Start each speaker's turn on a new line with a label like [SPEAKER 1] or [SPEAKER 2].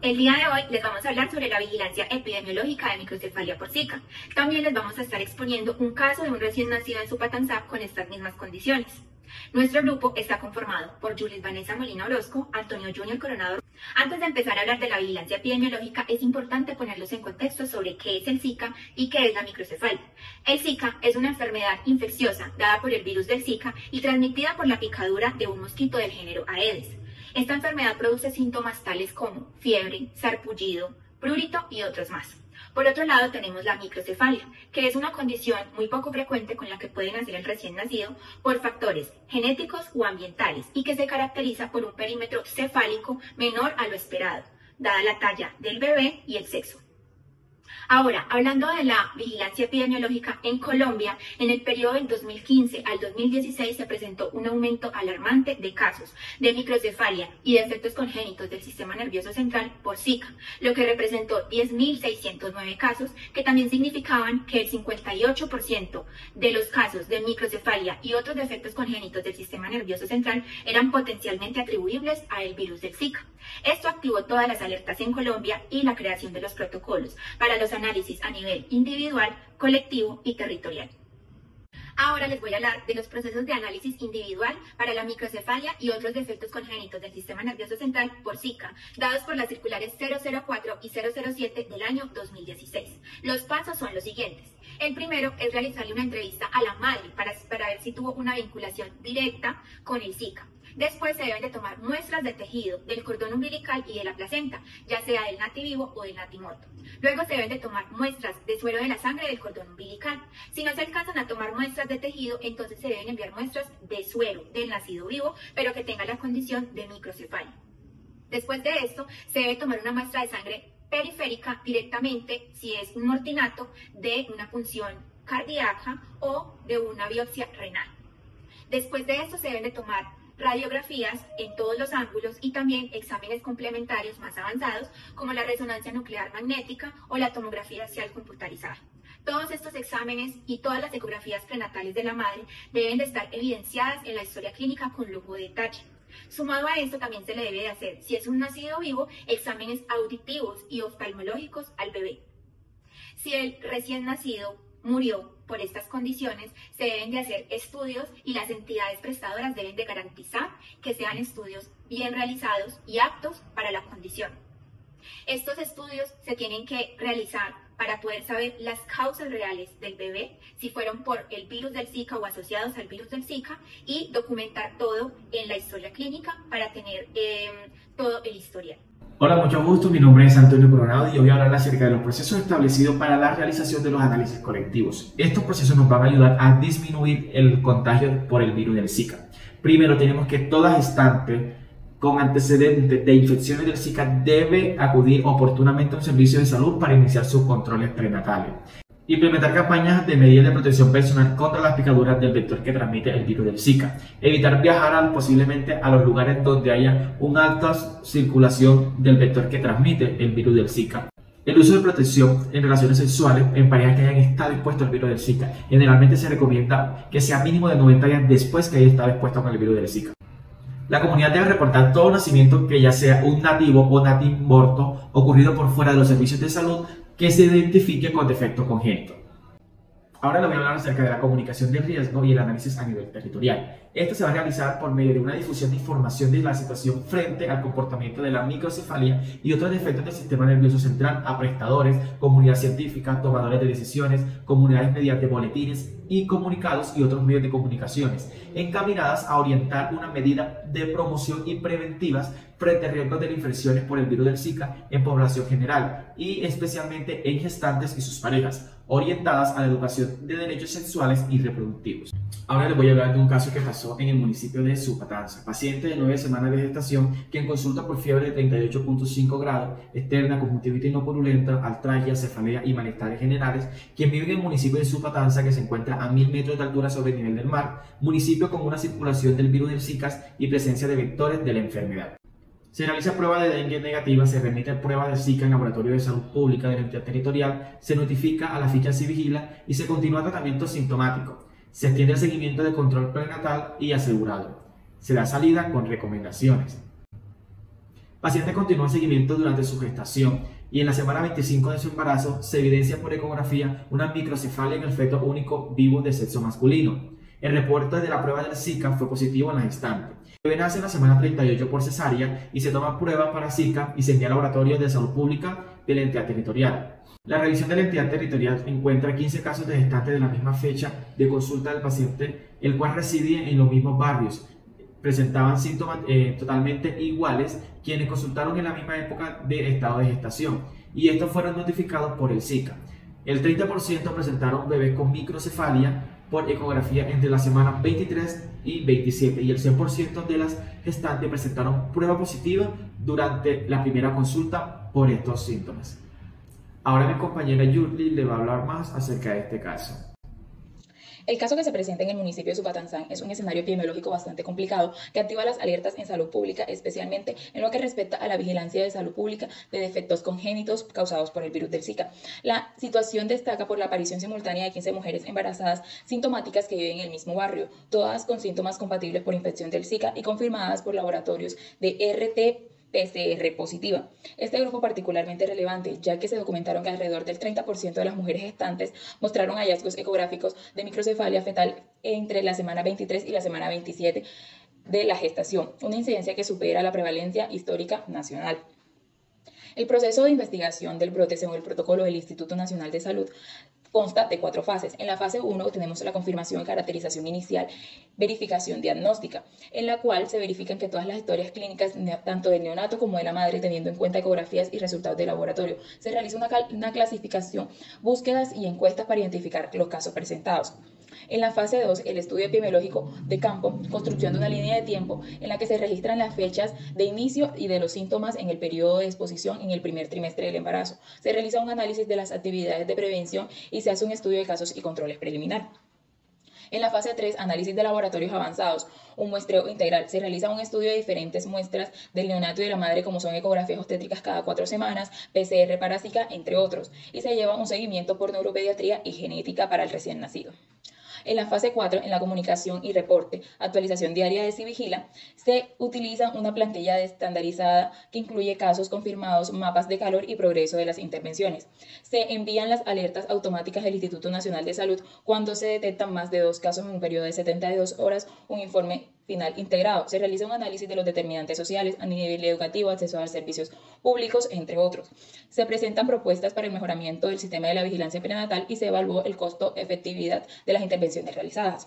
[SPEAKER 1] El día de hoy les vamos a hablar sobre la vigilancia epidemiológica de microcefalia por Zika. También les vamos a estar exponiendo un caso de un recién nacido en Supatanzá con estas mismas condiciones. Nuestro grupo está conformado por Julis Vanessa Molina Orozco, Antonio Junior Coronado. Antes de empezar a hablar de la vigilancia epidemiológica, es importante ponerlos en contexto sobre qué es el Zika y qué es la microcefalia. El Zika es una enfermedad infecciosa dada por el virus del Zika y transmitida por la picadura de un mosquito del género Aedes. Esta enfermedad produce síntomas tales como fiebre, sarpullido, prurito y otros más. Por otro lado tenemos la microcefalia, que es una condición muy poco frecuente con la que puede nacer el recién nacido por factores genéticos o ambientales y que se caracteriza por un perímetro cefálico menor a lo esperado, dada la talla del bebé y el sexo. Ahora, hablando de la vigilancia epidemiológica en Colombia, en el periodo del 2015 al 2016 se presentó un aumento alarmante de casos de microcefalia y de efectos congénitos del sistema nervioso central por Zika, lo que representó 10.609 casos, que también significaban que el 58% de los casos de microcefalia y otros defectos congénitos del sistema nervioso central eran potencialmente atribuibles al virus del Zika. Esto activó todas las alertas en Colombia y la creación de los protocolos para los análisis a nivel individual, colectivo y territorial. Ahora les voy a hablar de los procesos de análisis individual para la microcefalia y otros defectos congénitos del sistema nervioso central por Zika, dados por las circulares 004 y 007 del año 2016. Los pasos son los siguientes. El primero es realizarle una entrevista a la madre para ver si tuvo una vinculación directa con el Zika. Después se deben de tomar muestras de tejido del cordón umbilical y de la placenta, ya sea del nativivo o del natimorto. Luego se deben de tomar muestras de suero de la sangre del cordón umbilical. Si no se alcanzan a tomar muestras de tejido, entonces se deben enviar muestras de suero del nacido vivo, pero que tenga la condición de microcefalia. Después de esto, se debe tomar una muestra de sangre periférica directamente, si es un mortinato, de una punción cardíaca o de una biopsia renal. Después de esto se deben de tomar radiografías en todos los ángulos y también exámenes complementarios más avanzados como la resonancia nuclear magnética o la tomografía axial computarizada. Todos estos exámenes y todas las ecografías prenatales de la madre deben de estar evidenciadas en la historia clínica con lujo de detalle. Sumado a esto también se le debe de hacer, si es un nacido vivo, exámenes auditivos y oftalmológicos al bebé. Si el recién nacido murió por estas condiciones, se deben de hacer estudios y las entidades prestadoras deben de garantizar que sean estudios bien realizados y aptos para la condición. Estos estudios se tienen que realizar para poder saber las causas reales del bebé, si fueron por el virus del Zika o asociados al virus del Zika, y documentar todo en la historia clínica para tener todo el historial.
[SPEAKER 2] Hola, mucho gusto. Mi nombre es Antonio Coronado y yo voy a hablar acerca de los procesos establecidos para la realización de los análisis colectivos. Estos procesos nos van a ayudar a disminuir el contagio por el virus del Zika. Primero, tenemos que toda gestante con antecedentes de infecciones del Zika debe acudir oportunamente a un servicio de salud para iniciar sus controles prenatales. Implementar campañas de medidas de protección personal contra las picaduras del vector que transmite el virus del Zika. Evitar viajar posiblemente a los lugares donde haya una alta circulación del vector que transmite el virus del Zika. El uso de protección en relaciones sexuales en parejas que hayan estado expuestos al virus del Zika. Generalmente se recomienda que sea mínimo de 90 días después que haya estado expuesto con el virus del Zika. La comunidad debe reportar todo nacimiento que ya sea un nativo o natimorto ocurrido por fuera de los servicios de salud que se identifique con defecto congénito. Ahora les voy a hablar acerca de la comunicación de riesgo y el análisis a nivel territorial. Esto se va a realizar por medio de una difusión de información de la situación frente al comportamiento de la microcefalia y otros defectos del sistema nervioso central a prestadores, comunidad científica, tomadores de decisiones, comunidades mediante boletines y comunicados y otros medios de comunicaciones, encaminadas a orientar una medida de promoción y preventivas frente a riesgos de infecciones por el virus del Zika en población general y especialmente en gestantes y sus parejas, orientadas a la educación de derechos sexuales y reproductivos. Ahora les voy a hablar de un caso que pasó en el municipio de Supatanzá. Paciente de 9 semanas de gestación quien consulta por fiebre de 38.5 grados, externa, conjuntivitis no purulenta, artralgia, cefalea y malestares generales, quien vive en el municipio de Supatanzá, que se encuentra a 1000 metros de altura sobre el nivel del mar, municipio con una circulación del virus del Zika y presencia de vectores de la enfermedad. Se realiza prueba de dengue negativa, se remite a prueba de Zika en Laboratorio de Salud Pública de la entidad territorial, se notifica a la ficha Civigila y se continúa tratamiento sintomático. Se extiende el seguimiento de control prenatal y asegurado. Se da salida con recomendaciones. Paciente continúa en seguimiento durante su gestación y en la semana 25 de su embarazo se evidencia por ecografía una microcefalia en el feto único vivo de sexo masculino. El reporte de la prueba del Zika fue positivo en la gestante. El bebé nace en la semana 38 por cesárea y se toma prueba para Zika y se envía al laboratorio de salud pública de la entidad territorial. La revisión de la entidad territorial encuentra 15 casos de gestantes de la misma fecha de consulta del paciente, el cual residía en los mismos barrios. Presentaban síntomas totalmente iguales quienes consultaron en la misma época de estado de gestación y estos fueron notificados por el Zika. El 30% presentaron bebés con microcefalia por ecografía entre la semana 23 y 27 y el 100% de las gestantes presentaron prueba positiva durante la primera consulta por estos síntomas. Ahora mi compañera Yurli le va a hablar más acerca de este caso.
[SPEAKER 3] El caso que se presenta en el municipio de Supatanzán es un escenario epidemiológico bastante complicado que activa las alertas en salud pública, especialmente en lo que respecta a la vigilancia de salud pública de defectos congénitos causados por el virus del Zika. La situación destaca por la aparición simultánea de 15 mujeres embarazadas sintomáticas que viven en el mismo barrio, todas con síntomas compatibles por infección del Zika y confirmadas por laboratorios de RT-PCR positiva. Este grupo particularmente relevante, ya que se documentaron que alrededor del 30% de las mujeres gestantes mostraron hallazgos ecográficos de microcefalia fetal entre la semana 23 y la semana 27 de la gestación, una incidencia que supera la prevalencia histórica nacional. El proceso de investigación del brote, según el protocolo del Instituto Nacional de Salud, consta de 4 fases. En la fase 1 tenemos la confirmación y caracterización inicial, verificación diagnóstica, en la cual se verifican que todas las historias clínicas, tanto del neonato como de la madre, teniendo en cuenta ecografías y resultados de laboratorio. Se realiza una clasificación, búsquedas y encuestas para identificar los casos presentados. En la fase 2, el estudio epidemiológico de campo, construcción de una línea de tiempo en la que se registran las fechas de inicio y de los síntomas en el periodo de exposición en el primer trimestre del embarazo. Se realiza un análisis de las actividades de prevención y se hace un estudio de casos y controles preliminar. En la fase 3, análisis de laboratorios avanzados, un muestreo integral. Se realiza un estudio de diferentes muestras del neonato y de la madre, como son ecografías obstétricas cada 4 semanas, PCR para Zika, entre otros, y se lleva un seguimiento por neuropediatría y genética para el recién nacido. En la fase 4, en la comunicación y reporte, actualización diaria de Civigila, se utiliza una plantilla estandarizada que incluye casos confirmados, mapas de calor y progreso de las intervenciones. Se envían las alertas automáticas del Instituto Nacional de Salud cuando se detectan más de 2 casos en un periodo de 72 horas, un informe final integrado. Se realiza un análisis de los determinantes sociales a nivel educativo, acceso a servicios públicos, entre otros. Se presentan propuestas para el mejoramiento del sistema de la vigilancia prenatal y se evaluó el costo-efectividad de las intervenciones realizadas.